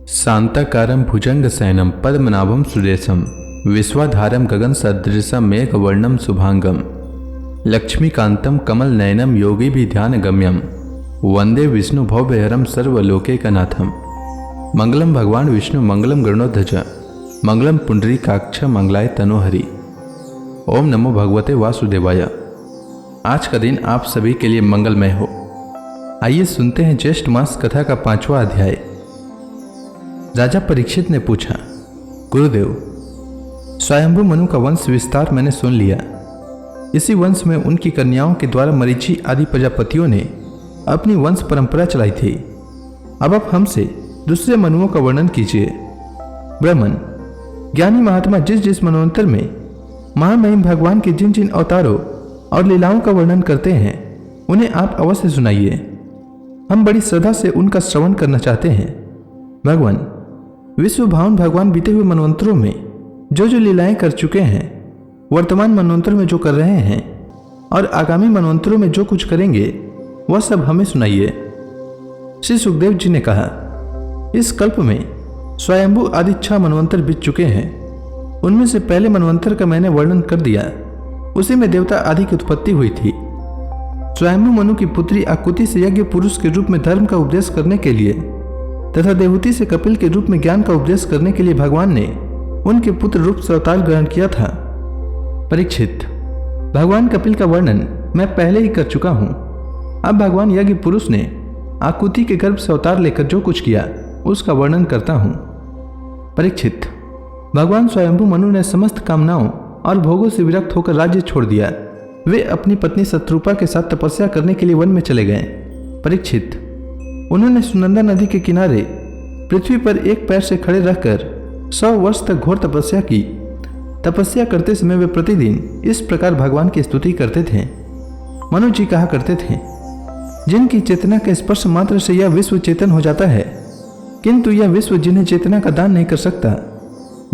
शांताकारं भुजंगशयनं पद्मनाभं सुरेशं विश्वाधारं गगनसदृशं मेघवर्णं शुभांगं लक्ष्मीकान्तं कमलनयनं योगिभिध्यानगम्यं वंदे विष्णु भवभयहरं सर्वलोकैकनाथं। मंगलम भगवान विष्णु मंगलम गरुड़ध्वज मंगलम पुंडरीकाक्ष मंगलाय तनोहरि। ओम नमो भगवते वासुदेवाय। आज का दिन आप सभी के लिए मंगलमय हो। आइए सुनते हैं ज्येष्ठ मास कथा का 5वां अध्याय। राजा परीक्षित ने पूछा, गुरुदेव, स्वयंभू मनु का वंश विस्तार मैंने सुन लिया। इसी वंश में उनकी कन्याओं के द्वारा मरीचि आदि प्रजापतियों ने अपनी वंश परंपरा चलाई थी। अब आप हमसे दूसरे मनुओं का वर्णन कीजिए। ब्राह्मण, ज्ञानी महात्मा जिस जिस मनवंतर में महामहिम भगवान के जिन जिन अवतारों और लीलाओं का वर्णन करते हैं उन्हें आप अवश्य सुनाइए। हम बड़ी श्रद्धा से उनका श्रवण करना चाहते हैं। भगवान, विश्व भावन भगवान बीते हुए मनवंतरों में जो जो लीलाएं कर चुके हैं, वर्तमान मनवंतर में जो कर रहे हैं और आगामी मनवंतरों में जो कुछ करेंगे वह सब हमें सुनाइए। श्री सुखदेव जी ने कहा, इस कल्प में स्वयंभू आदि 6 मनवंतर बीत चुके हैं। उनमें से पहले मनवंतर का मैंने वर्णन कर दिया। उसी में देवता आदि की उत्पत्ति हुई थी। स्वयंभू मनु की पुत्री आकुति से यज्ञ पुरुष के रूप में धर्म का उपदेश करने के लिए तथा देवहूति से कपिल के रूप में ज्ञान का उपदेश करने के लिए भगवान ने उनके पुत्र रूप से अवतार ग्रहण किया था। परीक्षित, भगवान कपिल का वर्णन मैं पहले ही कर चुका हूं। अब भगवान यज्ञ पुरुष ने आकुति के गर्भ से अवतार लेकर जो कुछ किया उसका वर्णन करता हूं। परीक्षित, भगवान स्वयंभू मनु ने समस्त कामनाओं और भोगों से विरक्त होकर राज्य छोड़ दिया। वे अपनी पत्नी शत्रुपा के साथ तपस्या करने के लिए वन में चले गए। परीक्षित, उन्होंने सुनंदा नदी के किनारे पृथ्वी पर एक पैर से खड़े रहकर 100 वर्ष तक घोर तपस्या की। तपस्या करते समय वे प्रतिदिन इस प्रकार भगवान की स्तुति करते थे। मनु जी कहा करते थे, जिनकी चेतना के स्पर्श मात्र से यह विश्व चेतन हो जाता है, किंतु यह विश्व जिन्हें चेतना का दान नहीं कर सकता,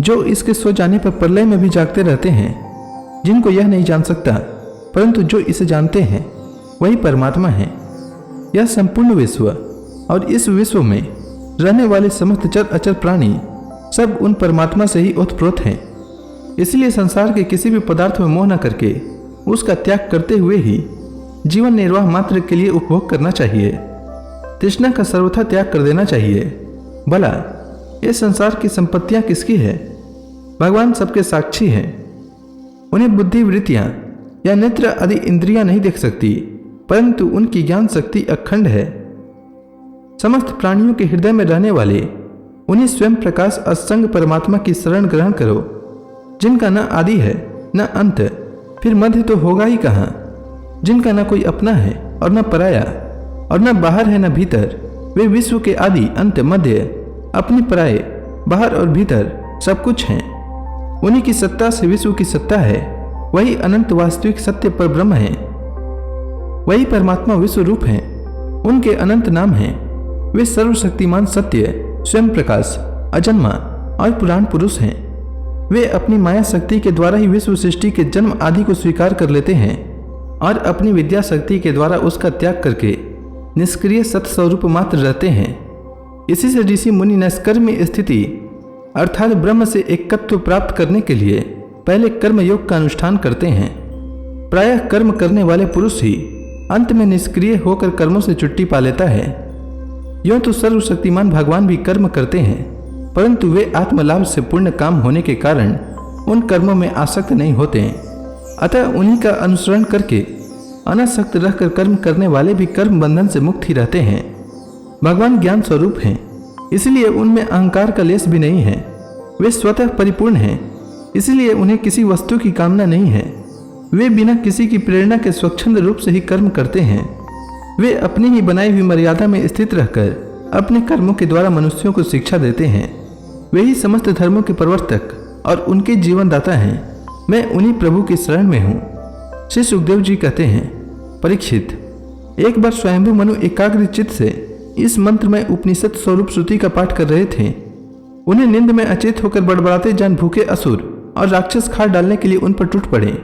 जो इसके सो जाने पर प्रलय में भी जागते रहते हैं, जिनको यह नहीं जान सकता परंतु जो इसे जानते हैं वही परमात्मा है। यह संपूर्ण विश्व और इस विश्व में रहने वाले समस्त चर अचर प्राणी सब उन परमात्मा से ही ओतप्रोत हैं। इसलिए संसार के किसी भी पदार्थ में मोह न करके उसका त्याग करते हुए ही जीवन निर्वाह मात्र के लिए उपभोग करना चाहिए। तृष्णा का सर्वथा त्याग कर देना चाहिए। भला ये संसार की संपत्तियां किसकी है? भगवान सबके साक्षी हैं। उन्हें बुद्धि वृत्तियां या नेत्र आदि इंद्रियां नहीं देख सकती, परंतु उनकी ज्ञान शक्ति अखंड है। समस्त प्राणियों के हृदय में रहने वाले उन्हें स्वयं प्रकाश असंग परमात्मा की शरण ग्रहण करो, जिनका न आदि है न अंत, फिर मध्य तो होगा ही कहाँ, जिनका न कोई अपना है और न पराया और न बाहर है न भीतर। वे विश्व के आदि अंत मध्य, अपनी पराये, बाहर और भीतर सब कुछ हैं। उन्हीं की सत्ता से विश्व की सत्ता है। वही अनंत वास्तविक सत्य पर ब्रह्म है। वही परमात्मा विश्व रूप है। उनके अनंत नाम हैं। वे सर्वशक्तिमान सत्य, स्वयं प्रकाश, अजन्मा और पुराण पुरुष हैं। वे अपनी माया शक्ति के द्वारा ही विश्व सृष्टि के जन्म आदि को स्वीकार कर लेते हैं और अपनी विद्या शक्ति के द्वारा उसका त्याग करके निष्क्रिय सत्स्वरूप मात्र रहते हैं। इसी से ऋषि मुनि नैष्कर्म्य स्थिति अर्थात ब्रह्म से एकत्व प्राप्त करने के लिए पहले कर्म योग का अनुष्ठान करते हैं। प्रायः कर्म करने वाले पुरुष ही अंत में निष्क्रिय होकर कर्मों से छुट्टी पा लेता है। यूं तो सर्वशक्तिमान भगवान भी कर्म करते हैं, परंतु वे आत्मलाभ से पूर्ण काम होने के कारण उन कर्मों में आसक्त नहीं होते हैं। अतः उन्हीं का अनुसरण करके अनासक्त रहकर कर्म करने वाले भी कर्म बंधन से मुक्त ही रहते हैं। भगवान ज्ञान स्वरूप हैं, इसलिए उनमें अहंकार का लेश भी नहीं है। वे स्वतः परिपूर्ण हैं, इसलिए उन्हें किसी वस्तु की कामना नहीं है। वे बिना किसी की प्रेरणा के स्वच्छंद रूप से ही कर्म करते हैं। वे अपनी ही बनाई हुई मर्यादा में स्थित रहकर अपने कर्मों के द्वारा मनुष्यों को शिक्षा देते हैं। वे ही समस्त धर्मों के प्रवर्तक और उनके जीवन दाता हैं। मैं उन्हीं प्रभु की शरण में हूँ। श्री सुखदेव जी कहते हैं, परीक्षित, एक बार स्वयंभू मनु एकाग्र चित्त से इस मंत्र में उपनिषद स्वरूप श्रुति का पाठ कर रहे थे। उन्हें नींद में अचेत होकर बड़बड़ाते जान भूखे असुर और राक्षस खार डालने के लिए उन पर टूट पड़े।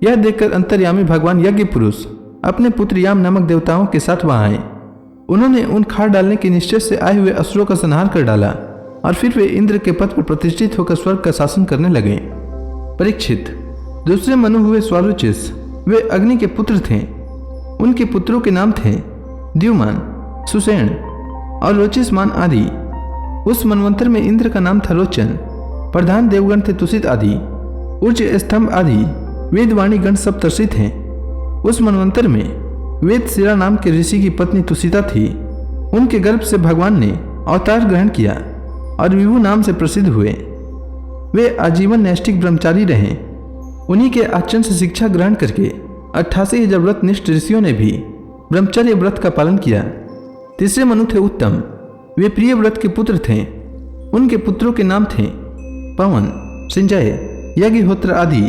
यह देखकर अंतर्यामी भगवान यज्ञ पुरुष अपने पुत्र याम नामक देवताओं के साथ वहां आए। उन्होंने उन खार डालने के निश्चय से आए हुए असुरों का संहार कर डाला और फिर वे इंद्र के पद पर प्रतिष्ठित होकर स्वर्ग का शासन करने लगे। परीक्षित, दूसरे मनु हुए स्वारुचिस। वे अग्नि के पुत्र थे। उनके पुत्रों के नाम थे द्युमान, सुषेण और रोचिसमान आदि। उस मनवंतर में इंद्र का नाम था रोचन। प्रधान देवगण थे तुषित आदि, ऊर्ज स्तंभ आदि। वेदवाणी गण सप्तर्षि थे। उस मनवंतर में वेद शिरा नाम के ऋषि की पत्नी तुषिता थी। उनके गर्भ से भगवान ने अवतार ग्रहण किया और विभु नाम से प्रसिद्ध हुए। वे आजीवन नैष्ठिक ब्रह्मचारी रहे। उन्हीं के आचरण से शिक्षा ग्रहण करके 88,000 व्रत निष्ठ ऋषियों ने भी ब्रह्मचर्य व्रत का पालन किया। तीसरे मनु थे उत्तम। वे प्रिय व्रत के पुत्र थे। उनके पुत्रों के नाम थे पवन, सिंजय, यज्ञहोत्र आदि।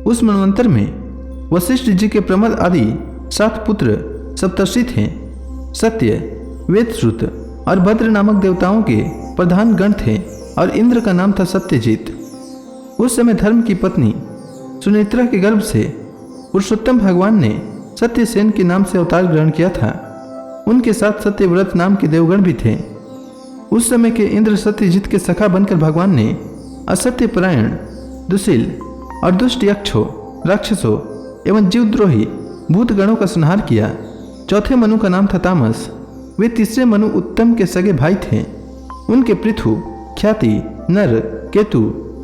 उस मनवंतर में वशिष्ठ जी के प्रमद आदि 7 पुत्र सप्तर्षि थे। सत्य, वेदश्रुत और भद्र नामक देवताओं के प्रधान गण थे और इंद्र का नाम था सत्यजीत। उस समय धर्म की पत्नी सुनेत्रा के गर्भ से पुरुषोत्तम भगवान ने सत्यसेन के नाम से अवतार ग्रहण किया था। उनके साथ सत्यव्रत नाम के देवगण भी थे। उस समय के इंद्र सत्यजीत के सखा बनकर भगवान ने असत्यपरायण, दुशील और दुष्ट यक्षों, राक्षसों एवं जीवद्रोही भूतगणों का संहार किया। चौथे मनु का नाम था तामस। वे तीसरे मनु उत्तम के सगे भाई थे। उनके पृथु, ख्याति, नर, केतु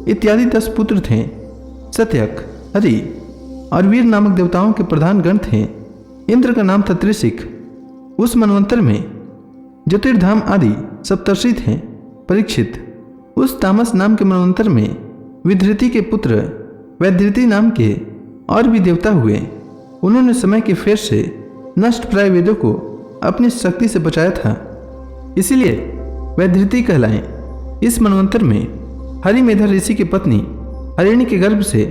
इत्यादि 10 पुत्र थे। सत्यक, हरि और वीर नामक देवताओं के प्रधान गण थे। इंद्र का नाम था त्रिशिक। उस मनवंतर में ज्योतिर्धाम आदि सप्तर्षि थे। परीक्षित, उस तामस नाम के मनवंतर में विधृति के पुत्र वैधृति नाम के और भी देवता हुए। उन्होंने समय के फेर से नष्ट प्राय वेदों को अपनी शक्ति से बचाया था, इसीलिए वैधृति कहलाएं। इस मनवंतर में हरिमेधा ऋषि की पत्नी हरिणी के गर्भ से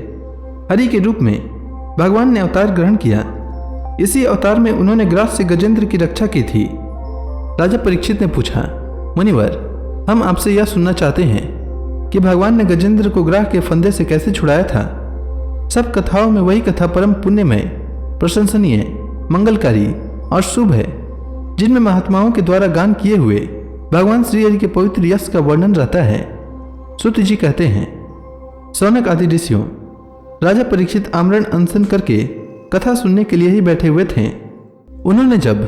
हरि के रूप में भगवान ने अवतार ग्रहण किया। इसी अवतार में उन्होंने ग्रास से गजेंद्र की रक्षा की थी। राजा परीक्षित ने पूछा, मुनिवर, हम आपसे यह सुनना चाहते हैं कि भगवान ने गजेंद्र को ग्राह के फंदे से कैसे छुड़ाया था। सब कथाओं में वही कथा परम पुण्यमय, प्रशंसनीय, मंगलकारी और शुभ है, जिनमें महात्माओं के द्वारा गान किए हुए भगवान श्री हरि के पवित्र यश का वर्णन रहता है। सूत जी कहते हैं, सौनक आदि ऋषियों, राजा परीक्षित आमरण अनशन करके कथा सुनने के लिए ही बैठे हुए थे। उन्होंने जब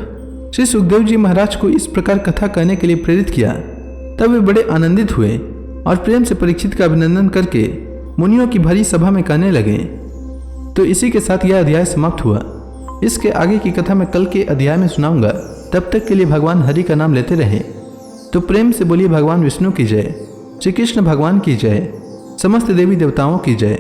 श्री सुखदेव जी महाराज को इस प्रकार कथा कहने के लिए प्रेरित किया, तब वे बड़े आनंदित हुए और प्रेम से परीक्षित का अभिनंदन करके मुनियों की भरी सभा में कहने लगे। तो इसी के साथ यह अध्याय समाप्त हुआ। इसके आगे की कथा मैं कल के अध्याय में सुनाऊंगा। तब तक के लिए भगवान हरि का नाम लेते रहे। तो प्रेम से बोलिए भगवान विष्णु की जय, श्री कृष्ण भगवान की जय, समस्त देवी देवताओं की जय।